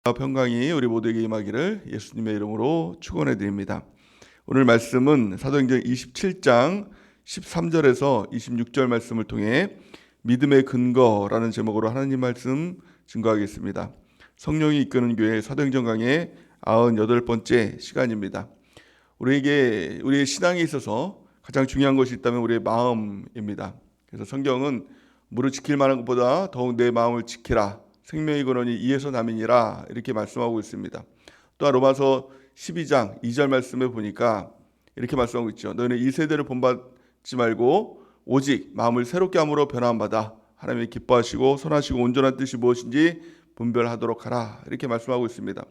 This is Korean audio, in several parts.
평강이 우리 모두에게 임하기를 예수님의 이름으로 축원해 드립니다. 오늘 말씀은 사도행전 27장 13절에서 26절 말씀을 통해 믿음의 근거라는 제목으로 하나님 말씀 증거하겠습니다. 성령이 이끄는 교회 사도행전 강의 98번째 시간입니다. 우리의 신앙에 있어서 가장 중요한 것이 있다면 우리의 마음입니다. 그래서 성경은 무릇 지킬 만한 것보다 더욱 내 마음을 지키라. 생명의 근원이 이에서 남이니라 이렇게 말씀하고 있습니다. 또한 로마서 12장 2절 말씀에 보니까 이렇게 말씀하고 있죠. 너희는 이 세대를 본받지 말고 오직 마음을 새롭게 함으로 변화받아 하나님이 기뻐하시고 선하시고 온전한 뜻이 무엇인지 분별하도록 하라 이렇게 말씀하고 있습니다.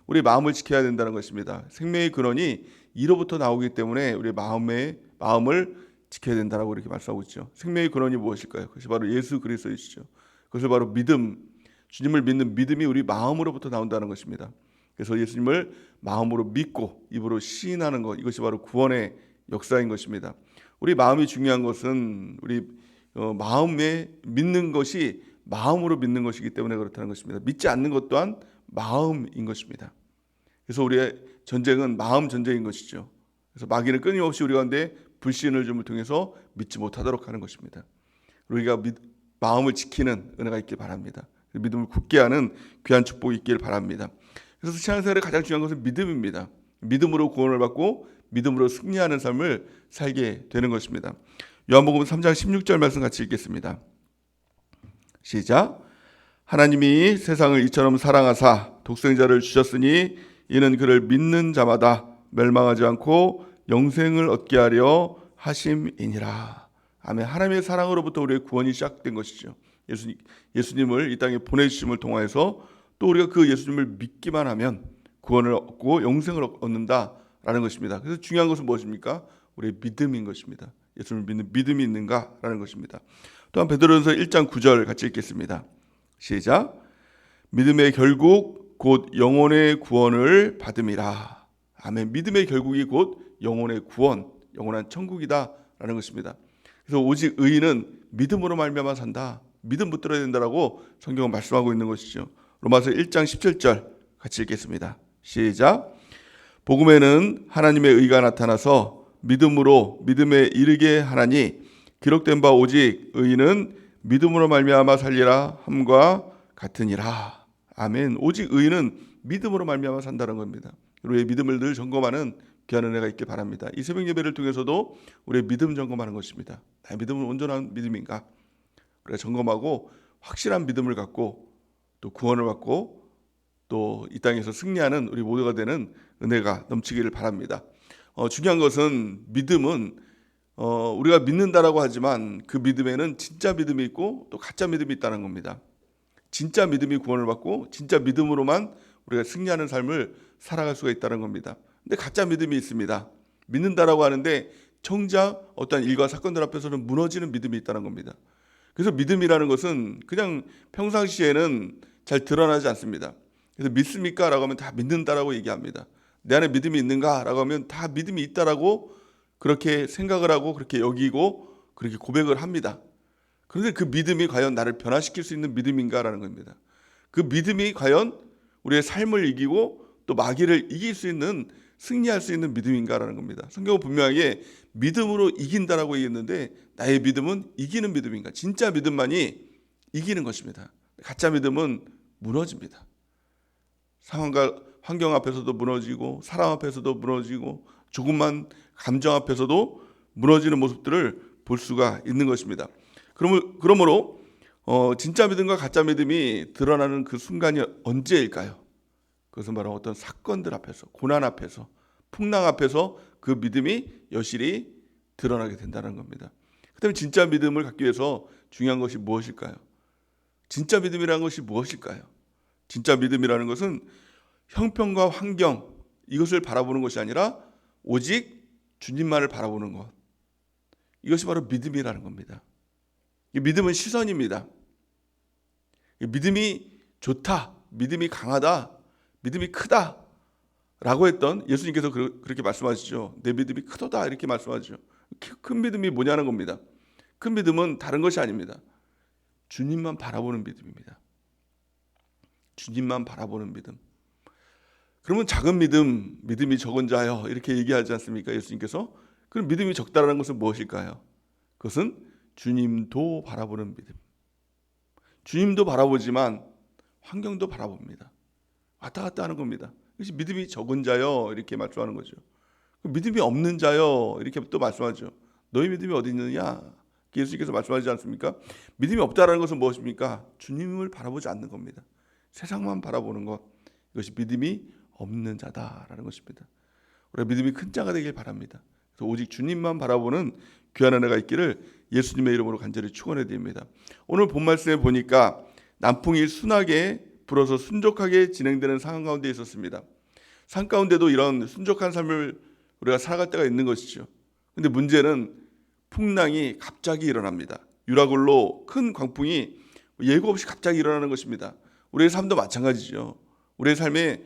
우리 마음을 지켜야 된다는 것입니다. 생명의 근원이 이로부터 나오기 때문에 우리 마음을 지켜야 된다라고 이렇게 말씀하고 있죠. 생명의 근원이 무엇일까요? 그것이 바로 예수 그리스도이시죠. 그것을 바로 믿음, 주님을 믿는 믿음이 우리 마음으로부터 나온다는 것입니다. 그래서 예수님을 마음으로 믿고 입으로 시인하는 것, 이것이 바로 구원의 역사인 것입니다. 우리 마음이 중요한 것은 우리 마음에 믿는 것이 마음으로 믿는 것이기 때문에 그렇다는 것입니다. 믿지 않는 것 또한 마음인 것입니다. 그래서 우리의 전쟁은 마음 전쟁인 것이죠. 그래서 마귀는 끊임없이 우리 가운데 불신을 줌을 통해서 믿지 못하도록 하는 것입니다. 우리가 마음을 지키는 은혜가 있길 바랍니다. 믿음을 굳게 하는 귀한 축복이 있길 바랍니다. 그래서 신앙생활의 가장 중요한 것은 믿음입니다. 믿음으로 구원을 받고 믿음으로 승리하는 삶을 살게 되는 것입니다. 요한복음 3장 16절 말씀 같이 읽겠습니다. 시작. 하나님이 세상을 이처럼 사랑하사 독생자를 주셨으니 이는 그를 믿는 자마다 멸망하지 않고 영생을 얻게 하려 하심이니라. 아멘. 하나님의 사랑으로부터 우리의 구원이 시작된 것이죠. 예수님을 이 땅에 보내주심을 통하여서 또 우리가 그 예수님을 믿기만 하면 구원을 얻고 영생을 얻는다라는 것입니다. 그래서 중요한 것은 무엇입니까? 우리의 믿음인 것입니다. 예수님을 믿는 믿음이 있는가라는 것입니다. 또한 베드로전서 1장 9절 같이 읽겠습니다. 시작. 믿음의 결국 곧 영혼의 구원을 받음이라. 아멘. 믿음의 결국이 곧 영혼의 구원, 영원한 천국이다라는 것입니다. 그래서 오직 의인은 믿음으로 말미암아 산다. 믿음 붙들어야 된다라고 성경은 말씀하고 있는 것이죠. 로마서 1장 17절 같이 읽겠습니다. 시작. 복음에는 하나님의 의가 나타나서 믿음으로 믿음에 이르게 하나니 기록된 바 오직 의인은 믿음으로 말미암아 살리라 함과 같으니라. 아멘. 오직 의인은 믿음으로 말미암아 산다는 겁니다. 우리의 믿음을 늘 점검하는 귀한 은혜가 있길 바랍니다. 이 새벽 예배를 통해서도 우리의 믿음 점검하는 것입니다. 나의 믿음은 온전한 믿음인가? 우리가 점검하고 확실한 믿음을 갖고 또 구원을 받고 또 이 땅에서 승리하는 우리 모두가 되는 은혜가 넘치기를 바랍니다. 중요한 것은 믿음은 우리가 믿는다라고 하지만 그 믿음에는 진짜 믿음이 있고 또 가짜 믿음이 있다는 겁니다. 진짜 믿음이 구원을 받고 진짜 믿음으로만 우리가 승리하는 삶을 살아갈 수가 있다는 겁니다. 근데 가짜 믿음이 있습니다. 믿는다라고 하는데 정작 어떤 일과 사건들 앞에서는 무너지는 믿음이 있다는 겁니다. 그래서 믿음이라는 것은 그냥 평상시에는 잘 드러나지 않습니다. 그래서 믿습니까? 라고 하면 다 믿는다라고 얘기합니다. 내 안에 믿음이 있는가? 라고 하면 다 믿음이 있다라고 그렇게 생각을 하고 그렇게 여기고 그렇게 고백을 합니다. 그런데 그 믿음이 과연 나를 변화시킬 수 있는 믿음인가라는 겁니다. 그 믿음이 과연 우리의 삶을 이기고 또 마귀를 이길 수 있는 승리할 수 있는 믿음인가라는 겁니다. 성경은 분명하게 믿음으로 이긴다라고 얘기했는데 나의 믿음은 이기는 믿음인가? 진짜 믿음만이 이기는 것입니다. 가짜 믿음은 무너집니다. 상황과 환경 앞에서도 무너지고 사람 앞에서도 무너지고 조금만 감정 앞에서도 무너지는 모습들을 볼 수가 있는 것입니다. 그러므로 진짜 믿음과 가짜 믿음이 드러나는 그 순간이 언제일까요? 그것은 바로 어떤 사건들 앞에서, 고난 앞에서, 풍랑 앞에서 그 믿음이 여실히 드러나게 된다는 겁니다. 그다음에 진짜 믿음을 갖기 위해서 중요한 것이 무엇일까요? 진짜 믿음이라는 것이 무엇일까요? 진짜 믿음이라는 것은 형편과 환경 이것을 바라보는 것이 아니라 오직 주님만을 바라보는 것. 이것이 바로 믿음이라는 겁니다. 믿음은 시선입니다. 믿음이 좋다, 믿음이 강하다, 믿음이 크다 라고 했던 예수님께서 그렇게 말씀하시죠. 내 믿음이 크도다 이렇게 말씀하시죠. 큰 믿음이 뭐냐는 겁니다. 큰 믿음은 다른 것이 아닙니다. 주님만 바라보는 믿음입니다. 주님만 바라보는 믿음. 그러면 작은 믿음이 적은 자요 이렇게 얘기하지 않습니까? 예수님께서. 그럼 믿음이 적다라는 것은 무엇일까요? 그것은 주님도 바라보는 믿음. 주님도 바라보지만 환경도 바라봅니다. 왔다 갔다 하는 겁니다. 그것이 믿음이 적은 자요 이렇게 말씀하는 거죠. 믿음이 없는 자요 이렇게 또 말씀하죠. 너희 믿음이 어디 있느냐? 예수님께서 말씀하지 않습니까? 믿음이 없다라는 것은 무엇입니까? 주님을 바라보지 않는 겁니다. 세상만 바라보는 것, 이것이 믿음이 없는 자다라는 것입니다. 우리가 믿음이 큰 자가 되길 바랍니다. 그래서 오직 주님만 바라보는 귀한 은혜가 있기를 예수님의 이름으로 간절히 축원해 드립니다. 오늘 본 말씀에 보니까 남풍이 순하게 불어서 순적하게 진행되는 상황 가운데 있었습니다. 산 가운데도 이런 순적한 삶을 우리가 살아갈 때가 있는 것이죠. 근데 문제는 풍랑이 갑자기 일어납니다. 유라굴로 큰 광풍이 예고 없이 갑자기 일어나는 것입니다. 우리의 삶도 마찬가지죠. 우리의 삶에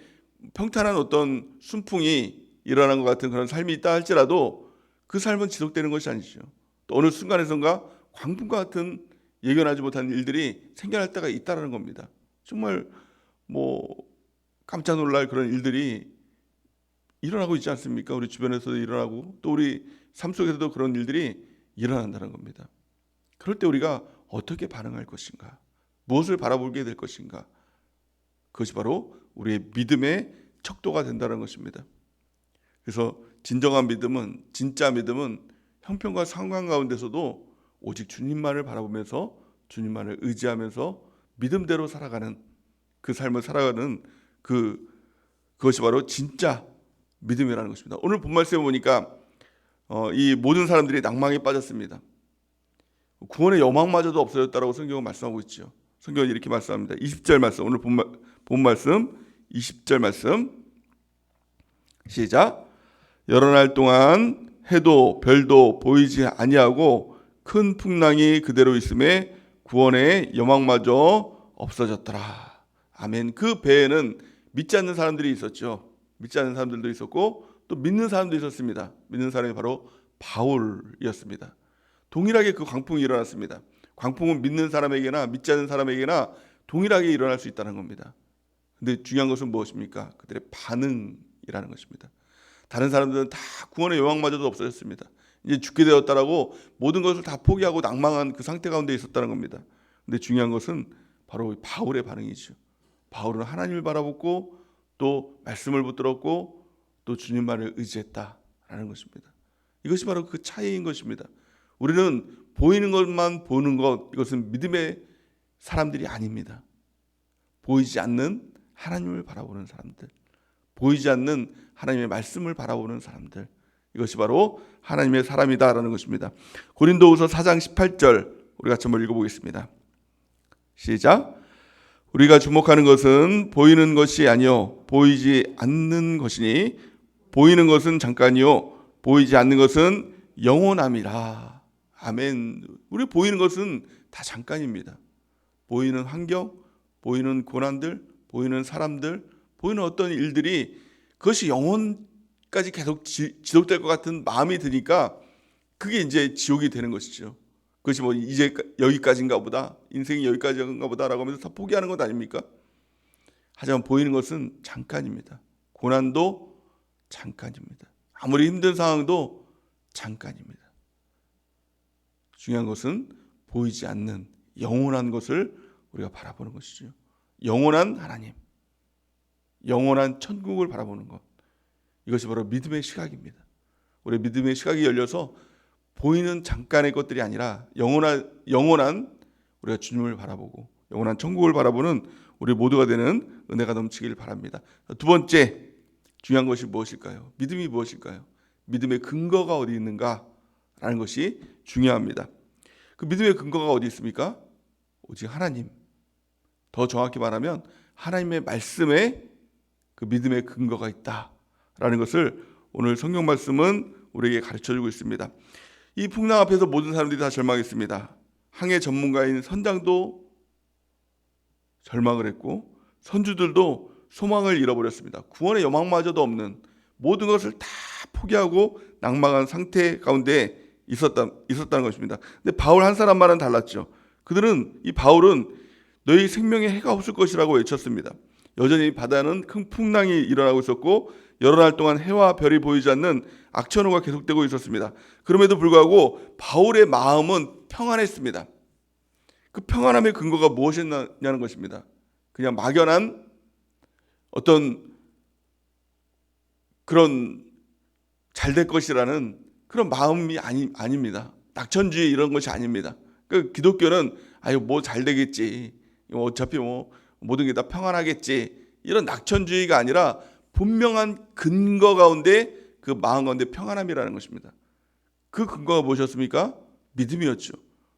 평탄한 어떤 순풍이 일어난 것 같은 그런 삶이 있다 할지라도 그 삶은 지속되는 것이 아니죠. 또 어느 순간에선가 광풍과 같은 예견하지 못한 일들이 생겨날 때가 있다는 겁니다. 정말 깜짝 놀랄 그런 일들이 일어나고 있지 않습니까? 우리 주변에서도 일어나고 또 우리 삶 속에서도 그런 일들이 일어난다는 겁니다. 그럴 때 우리가 어떻게 반응할 것인가? 무엇을 바라보게 될 것인가? 그것이 바로 우리의 믿음의 척도가 된다는 것입니다. 그래서 진정한 믿음은, 진짜 믿음은 형편과 상황 가운데서도 오직 주님만을 바라보면서 주님만을 의지하면서 믿음대로 살아가는 그 삶을 살아가는 그것이 바로 진짜 믿음이라는 것입니다. 오늘 본 말씀에 보니까 이 모든 사람들이 낭망에 빠졌습니다. 구원의 여망마저도 없어졌다라고 성경은 말씀하고 있죠. 성경은 이렇게 말씀합니다. 20절 말씀, 오늘 본 말씀 20절 말씀 시작. 여러 날 동안 해도 별도 보이지 아니하고 큰 풍랑이 그대로 있음에 구원의 여망마저 없어졌더라. 아멘. 그 배에는 믿지 않는 사람들이 있었죠. 믿지 않는 사람들도 있었고 또 믿는 사람도 있었습니다. 믿는 사람이 바로 바울이었습니다. 동일하게 그 광풍이 일어났습니다. 광풍은 믿는 사람에게나 믿지 않는 사람에게나 동일하게 일어날 수 있다는 겁니다. 근데 중요한 것은 무엇입니까? 그들의 반응이라는 것입니다. 다른 사람들은 다 구원의 여망마저도 없어졌습니다. 이제 죽게 되었다라고 모든 것을 다 포기하고 낭망한 그 상태 가운데 있었다는 겁니다. 근데 중요한 것은 바로 바울의 반응이죠. 바울은 하나님을 바라보고 또 말씀을 붙들었고 또 주님만을 의지했다라는 것입니다. 이것이 바로 그 차이인 것입니다. 우리는 보이는 것만 보는 것, 이것은 믿음의 사람들이 아닙니다. 보이지 않는 하나님을 바라보는 사람들, 보이지 않는 하나님의 말씀을 바라보는 사람들, 이것이 바로 하나님의 사람이다라는 것입니다. 고린도후서 4장 18절 우리 같이 한번 읽어보겠습니다. 시작. 우리가 주목하는 것은 보이는 것이 아니요 보이지 않는 것이니 보이는 것은 잠깐이요 보이지 않는 것은 영원함이라. 아멘. 우리 보이는 것은 다 잠깐입니다. 보이는 환경, 보이는 고난들, 보이는 사람들, 보이는 어떤 일들이 그것이 영원까지 계속 지속될 것 같은 마음이 드니까 그게 이제 지옥이 되는 것이죠. 그것이 이제 여기까지인가 보다, 인생이 여기까지인가 보다라고 하면서 다 포기하는 것 아닙니까? 하지만 보이는 것은 잠깐입니다. 고난도 잠깐입니다. 아무리 힘든 상황도 잠깐입니다. 중요한 것은 보이지 않는 영원한 것을 우리가 바라보는 것이죠. 영원한 하나님, 영원한 천국을 바라보는 것, 이것이 바로 믿음의 시각입니다. 우리 믿음의 시각이 열려서 보이는 잠깐의 것들이 아니라 영원한 우리가 주님을 바라보고 영원한 천국을 바라보는 우리 모두가 되는 은혜가 넘치길 바랍니다. 두 번째 중요한 것이 무엇일까요? 믿음이 무엇일까요? 믿음의 근거가 어디 있는가라는 것이 중요합니다. 그 믿음의 근거가 어디 있습니까? 오직 하나님. 더 정확히 말하면 하나님의 말씀에 그 믿음의 근거가 있다라는 것을 오늘 성경 말씀은 우리에게 가르쳐주고 있습니다. 이 풍랑 앞에서 모든 사람들이 다 절망했습니다. 항해 전문가인 선장도 절망을 했고 선주들도 소망을 잃어버렸습니다. 구원의 여망마저도 없는 모든 것을 다 포기하고 낭망한 상태 가운데 있었다는 것입니다. 근데 바울 한 사람만은 달랐죠. 이 바울은 너희 생명에 해가 없을 것이라고 외쳤습니다. 여전히 바다는 큰 풍랑이 일어나고 있었고 여러 날 동안 해와 별이 보이지 않는 악천후가 계속되고 있었습니다. 그럼에도 불구하고 바울의 마음은 평안했습니다. 그 평안함의 근거가 무엇이었냐는 것입니다. 그냥 막연한 어떤 그런 잘 될 것이라는 그런 마음이 아닙니다. 낙천주의 이런 것이 아닙니다. 그 기독교는 아유 뭐 잘 되겠지, 어차피 뭐 모든 게 다 평안하겠지, 이런 낙천주의가 아니라 분명한 근거 가운데 그 마음 가운데 평안함이라는 것입니다. 그 근거가 무엇이었습니까? 믿음이었죠.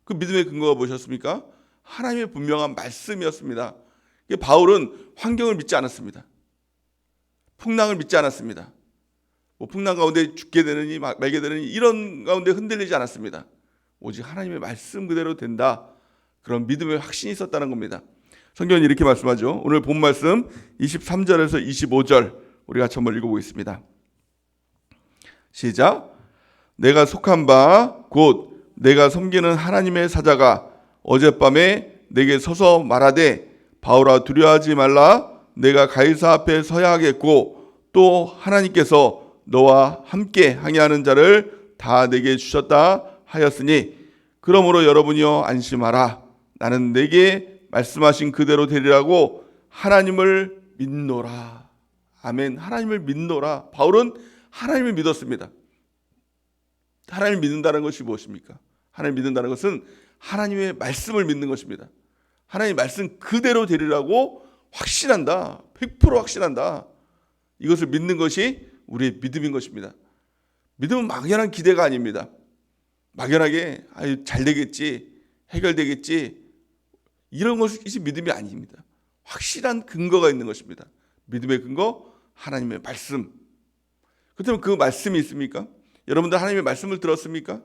그 믿음의 근거가 무엇이었습니까? 하나님의 분명한 말씀이었습니다. 바울은 환경을 믿지 않았습니다. 풍랑을 믿지 않았습니다. 뭐 풍랑 가운데 죽게 되느니 말게 되느니 이런 가운데 흔들리지 않았습니다. 오직 하나님의 말씀 그대로 된다. 그런 믿음의 확신이 있었다는 겁니다. 성경은 이렇게 말씀하죠. 오늘 본 말씀 23절에서 25절 우리 같이 한번 읽어보겠습니다. 시작. 내가 속한 바 곧 내가 섬기는 하나님의 사자가 어젯밤에 내게 서서 말하되 바울아 두려워하지 말라. 내가 가이사 앞에 서야 하겠고 또 하나님께서 너와 함께 항해하는 자를 다 내게 주셨다 하였으니 그러므로 여러분이여 안심하라. 나는 내게 말씀하신 그대로 되리라고 하나님을 믿노라. 아멘. 하나님을 믿노라. 바울은 하나님을 믿었습니다. 하나님을 믿는다는 것이 무엇입니까? 하나님을 믿는다는 것은 하나님의 말씀을 믿는 것입니다. 하나님의 말씀 그대로 되리라고 확신한다. 100% 확신한다. 이것을 믿는 것이 우리의 믿음인 것입니다. 믿음은 막연한 기대가 아닙니다. 막연하게 아유 잘 되겠지, 해결되겠지, 이런 것이 믿음이 아닙니다. 확실한 근거가 있는 것입니다. 믿음의 근거 하나님의 말씀. 그렇다면 그 말씀이 있습니까? 여러분들 하나님의 말씀을 들었습니까?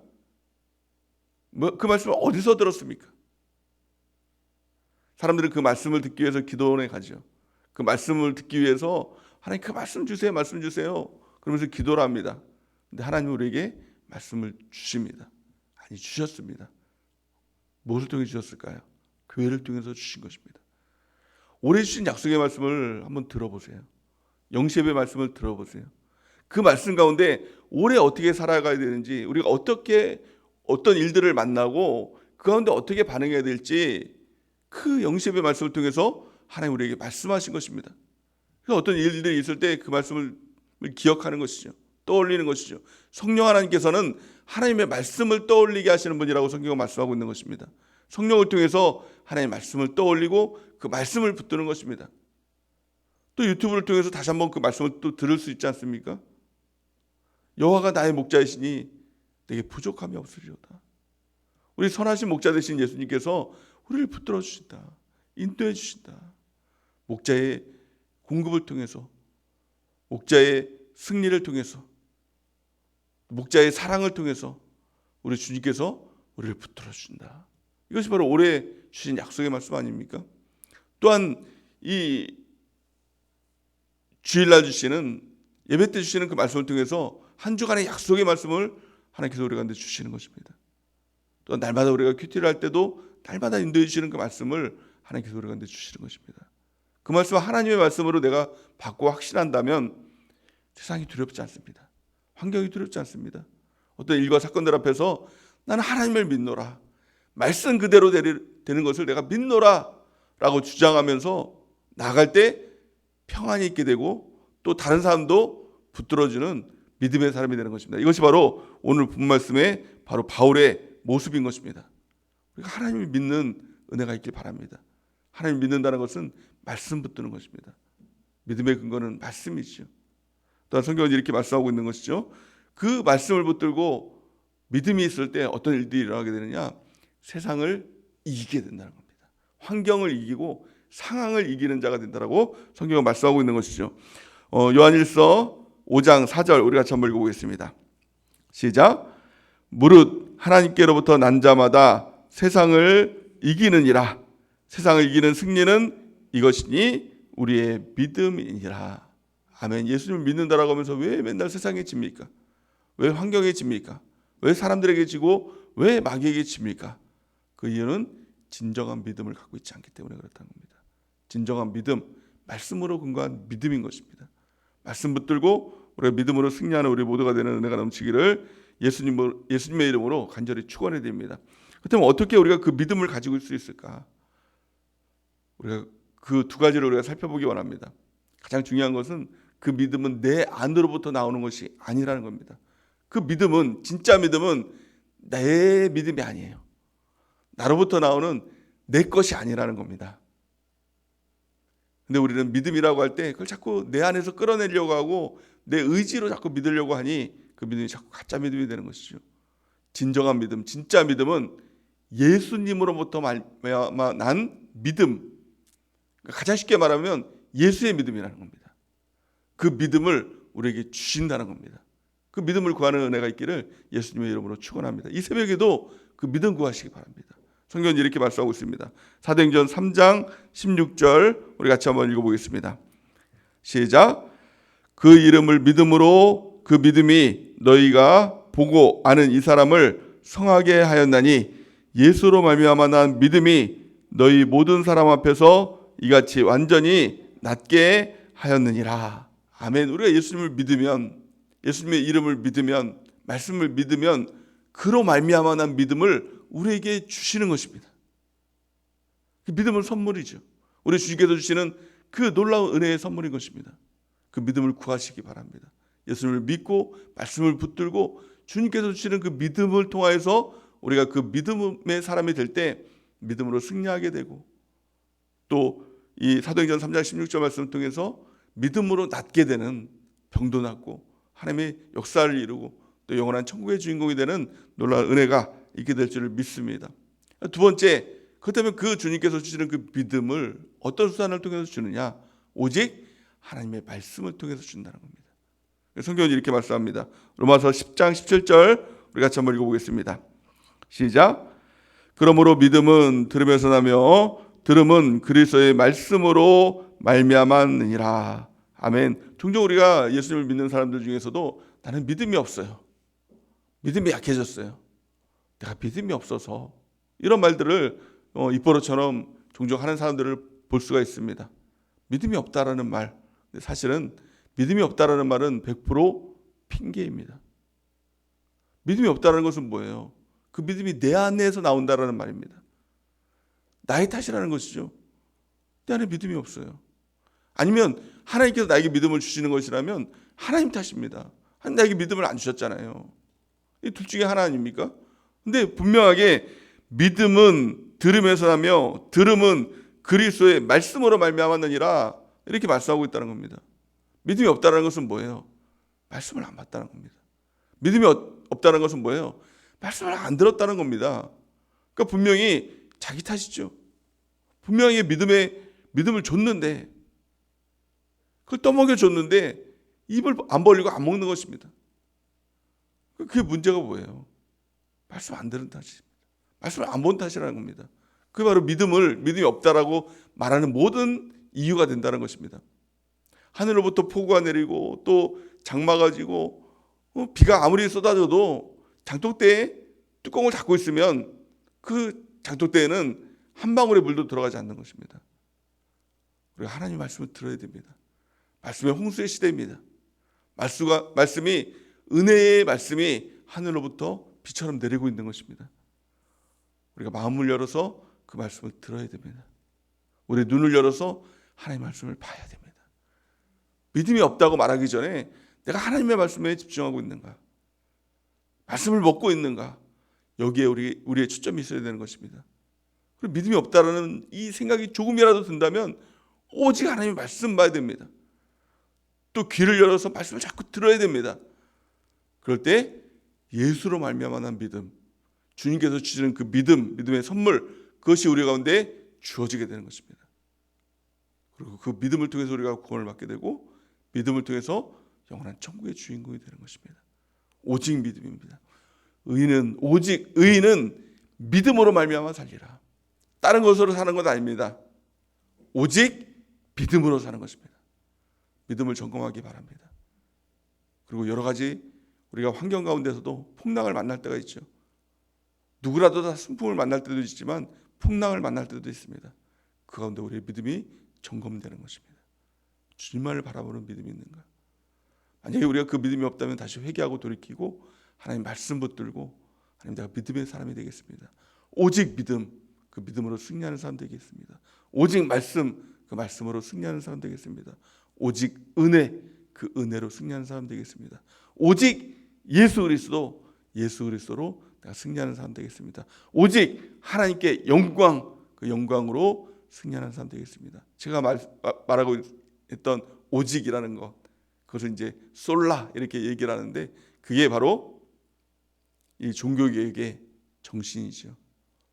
그 말씀을 어디서 들었습니까? 사람들은 그 말씀을 듣기 위해서 기도원에 가죠. 그 말씀을 듣기 위해서 하나님 그 말씀 주세요, 말씀 주세요. 그러면서 기도를 합니다. 근데 하나님은 우리에게 말씀을 주십니다. 아니 주셨습니다. 무엇을 통해 주셨을까요? 교회를 통해서 주신 것입니다. 올해 주신 약속의 말씀을 한번 들어보세요. 영시의 말씀을 들어보세요. 그 말씀 가운데 올해 어떻게 살아가야 되는지, 우리가 어떤 일들을 만나고 그 가운데 어떻게 반응해야 될지 그 영시의 말씀을 통해서 하나님 우리에게 말씀하신 것입니다. 그래서 어떤 일들이 있을 때 그 말씀을 기억하는 것이죠. 떠올리는 것이죠. 성령 하나님께서는 하나님의 말씀을 떠올리게 하시는 분이라고 성경은 말씀하고 있는 것입니다. 성령을 통해서 하나님의 말씀을 떠올리고 그 말씀을 붙드는 것입니다. 또 유튜브를 통해서 다시 한번 그 말씀을 또 들을 수 있지 않습니까? 여호와가 나의 목자이시니 내게 부족함이 없으리로다. 우리 선하신 목자 되신 예수님께서 우리를 붙들어 주신다. 인도해 주신다. 목자의 공급을 통해서, 목자의 승리를 통해서, 목자의 사랑을 통해서 우리 주님께서 우리를 붙들어 주신다. 이것이 바로 올해 주신 약속의 말씀 아닙니까? 또한 이 주일날 주시는, 예배 때 주시는 그 말씀을 통해서 한 주간의 약속의 말씀을 하나님께서 우리 가운데 주시는 것입니다. 또 날마다 우리가 큐티를 할 때도 날마다 인도해 주시는 그 말씀을 하나님께서 우리 가운데 주시는 것입니다. 그 말씀을 하나님의 말씀으로 내가 받고 확신한다면 세상이 두렵지 않습니다. 환경이 두렵지 않습니다. 어떤 일과 사건들 앞에서 나는 하나님을 믿노라, 말씀 그대로 되는 것을 내가 믿노라 라고 주장하면서 나아갈 때 평안이 있게 되고 또 다른 사람도 붙들어주는 믿음의 사람이 되는 것입니다. 이것이 바로 오늘 본 말씀의 바로 바울의 모습인 것입니다. 우리가 하나님을 믿는 은혜가 있길 바랍니다. 하나님을 믿는다는 것은 말씀 붙드는 것입니다. 믿음의 근거는 말씀이죠. 또한 성경은 이렇게 말씀하고 있는 것이죠. 그 말씀을 붙들고 믿음이 있을 때 어떤 일들이 일어나게 되느냐? 세상을 이기게 된다는 겁니다. 환경을 이기고 상황을 이기는 자가 된다라고 성경은 말씀하고 있는 것이죠. 요한일서 5장 4절 우리 같이 한번 읽어보겠습니다. 시작. 무릇 하나님께로부터 난 자마다 세상을 이기느니라. 세상을 이기는 승리는 이것이니 우리의 믿음이니라. 아멘. 예수님을 믿는다라고 하면서 왜 맨날 세상에 집니까? 왜 환경에 집니까? 왜 사람들에게 지고 왜 마귀에게 집니까? 그 이유는 진정한 믿음을 갖고 있지 않기 때문에 그렇다는 겁니다. 진정한 믿음, 말씀으로 근거한 믿음인 것입니다. 말씀 붙들고 우리가 믿음으로 승리하는 우리 모두가 되는 은혜가 넘치기를 예수님의 이름으로 간절히 축원해 드립니다. 그렇다면 어떻게 우리가 그 믿음을 가지고 있을 수 있을까? 우리가 그 두 가지를 우리가 살펴보기 원합니다. 가장 중요한 것은 그 믿음은 내 안으로부터 나오는 것이 아니라는 겁니다. 그 믿음은, 진짜 믿음은 내 믿음이 아니에요. 나로부터 나오는 내 것이 아니라는 겁니다. 근데 우리는 믿음이라고 할 때 그걸 자꾸 내 안에서 끌어내려고 하고 내 의지로 자꾸 믿으려고 하니 그 믿음이 자꾸 가짜 믿음이 되는 것이죠. 진정한 믿음, 진짜 믿음은 예수님으로부터 말미암아 난 믿음, 가장 쉽게 말하면 예수의 믿음이라는 겁니다. 그 믿음을 우리에게 주신다는 겁니다. 그 믿음을 구하는 은혜가 있기를 예수님의 이름으로 축원합니다. 이 새벽에도 그 믿음 구하시기 바랍니다. 성경은 이렇게 말씀하고 있습니다. 사도행전 3장 16절 우리 같이 한번 읽어보겠습니다. 시작. 그 이름을 믿음으로 그 믿음이 너희가 보고 아는 이 사람을 성하게 하였나니 예수로 말미암아 난 믿음이 너희 모든 사람 앞에서 이같이 완전히 낫게 하였느니라. 아멘. 우리가 예수님을 믿으면, 예수님의 이름을 믿으면, 말씀을 믿으면 그로 말미암아 난 믿음을 우리에게 주시는 것입니다. 그 믿음은 선물이죠. 우리 주님께서 주시는 그 놀라운 은혜의 선물인 것입니다. 그 믿음을 구하시기 바랍니다. 예수님을 믿고 말씀을 붙들고 주님께서 주시는 그 믿음을 통하여서 우리가 그 믿음의 사람이 될 때 믿음으로 승리하게 되고, 또 이 사도행전 3장 16절 말씀을 통해서 믿음으로 낫게 되는, 병도 낫고 하나님의 역사를 이루고 또 영원한 천국의 주인공이 되는 놀라운 은혜가 있게 될 줄을 믿습니다. 두 번째, 그렇다면 그 주님께서 주시는 그 믿음을 어떤 수단을 통해서 주느냐? 오직 하나님의 말씀을 통해서 준다는 겁니다. 성경은 이렇게 말씀합니다. 로마서 10장 17절 우리 같이 한번 읽어보겠습니다. 시작. 그러므로 믿음은 들으면서 나며 들음은 그리스도의 말씀으로 말미암았느니라. 아멘. 종종 우리가 예수님을 믿는 사람들 중에서도 나는 믿음이 없어요. 믿음이 약해졌어요. 내가 믿음이 없어서, 이런 말들을 입버릇처럼 종종 하는 사람들을 볼 수가 있습니다. 믿음이 없다라는 말, 사실은 믿음이 없다라는 말은 100% 핑계입니다. 믿음이 없다라는 것은 뭐예요? 그 믿음이 내 안에서 나온다라는 말입니다. 나의 탓이라는 것이죠. 내 안에 믿음이 없어요. 아니면 하나님께서 나에게 믿음을 주시는 것이라면 하나님 탓입니다. 하나님 나에게 믿음을 안 주셨잖아요. 이 둘 중에 하나 아닙니까? 근데 분명하게 믿음은 들으면서 나며 들음은 그리스도의 말씀으로 말미암았느니라, 이렇게 말씀하고 있다는 겁니다. 믿음이 없다는 것은 뭐예요? 말씀을 안 받다는 겁니다. 믿음이 없다는 것은 뭐예요? 말씀을 안 들었다는 겁니다. 그러니까 분명히 자기 탓이죠. 분명히 믿음을 줬는데, 그걸 떠먹여 줬는데 입을 안 벌리고 안 먹는 것입니다. 그게 문제가 뭐예요? 말씀 안 들은 탓입니다. 말씀을 안 본 탓이라는 겁니다. 그게 바로 믿음이 없다라고 말하는 모든 이유가 된다는 것입니다. 하늘로부터 폭우가 내리고 또 장마가 지고 비가 아무리 쏟아져도 장독대에 뚜껑을 닫고 있으면 그 장독대에는 한 방울의 물도 들어가지 않는 것입니다. 우리가 하나님 말씀을 들어야 됩니다. 말씀의 홍수의 시대입니다. 말씀이, 은혜의 말씀이 하늘로부터 비처럼 내리고 있는 것입니다. 우리가 마음을 열어서 그 말씀을 들어야 됩니다. 우리 눈을 열어서 하나님의 말씀을 봐야 됩니다. 믿음이 없다고 말하기 전에 내가 하나님의 말씀에 집중하고 있는가? 말씀을 먹고 있는가? 여기에 우리의 초점이 있어야 되는 것입니다. 그리고 믿음이 없다라는 이 생각이 조금이라도 든다면 오직 하나님의 말씀 봐야 됩니다. 또 귀를 열어서 말씀을 자꾸 들어야 됩니다. 그럴 때 예수로 말미암아 난 믿음, 주님께서 주시는 그 믿음의 선물, 그것이 우리 가운데 주어지게 되는 것입니다. 그리고 그 믿음을 통해서 우리가 구원을 받게 되고 믿음을 통해서 영원한 천국의 주인공이 되는 것입니다. 오직 믿음입니다. 의인은 믿음으로 말미암아 살리라. 다른 것으로 사는 것 아닙니다. 오직 믿음으로 사는 것입니다. 믿음을 점검하기 바랍니다. 그리고 여러 가지 우리가 환경 가운데서도 풍랑을 만날 때가 있죠. 누구라도 다 순풍을 만날 때도 있지만 풍랑을 만날 때도 있습니다. 그 가운데 우리의 믿음이 점검되는 것입니다. 주님만을 바라보는 믿음이 있는가? 만약에 우리가 그 믿음이 없다면 다시 회개하고 돌이키고 하나님 말씀 붙들고 하나님 내가 믿음의 사람이 되겠습니다. 오직 믿음, 그 믿음으로 승리하는 사람 되겠습니다. 오직 말씀, 그 말씀으로 승리하는 사람 되겠습니다. 오직 은혜, 그 은혜로 승리하는 사람 되겠습니다. 오직 예수 그리스도, 예수 그리스도로 내가 승리하는 사람 되겠습니다. 오직 하나님께 영광, 그 영광으로 승리하는 사람 되겠습니다. 제가 말하고 했던 오직이라는 것, 그것을 이제 솔라 이렇게 얘기를 하는데 그게 바로 이 종교개혁의 정신이죠.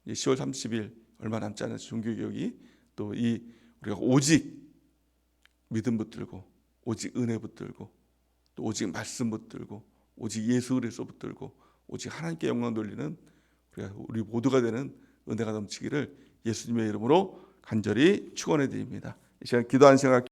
10월 30일 얼마 남지 않은 종교개혁이 또 이 우리가 오직 믿음 붙들고 오직 은혜 붙들고 또 오직 말씀 붙들고 오직 예수 그리스도 붙들고 오직 하나님께 영광 돌리는 우리 모두가 되는 은혜가 넘치기를 예수님의 이름으로 간절히 축원해 드립니다. 이 시간 기도하는 생각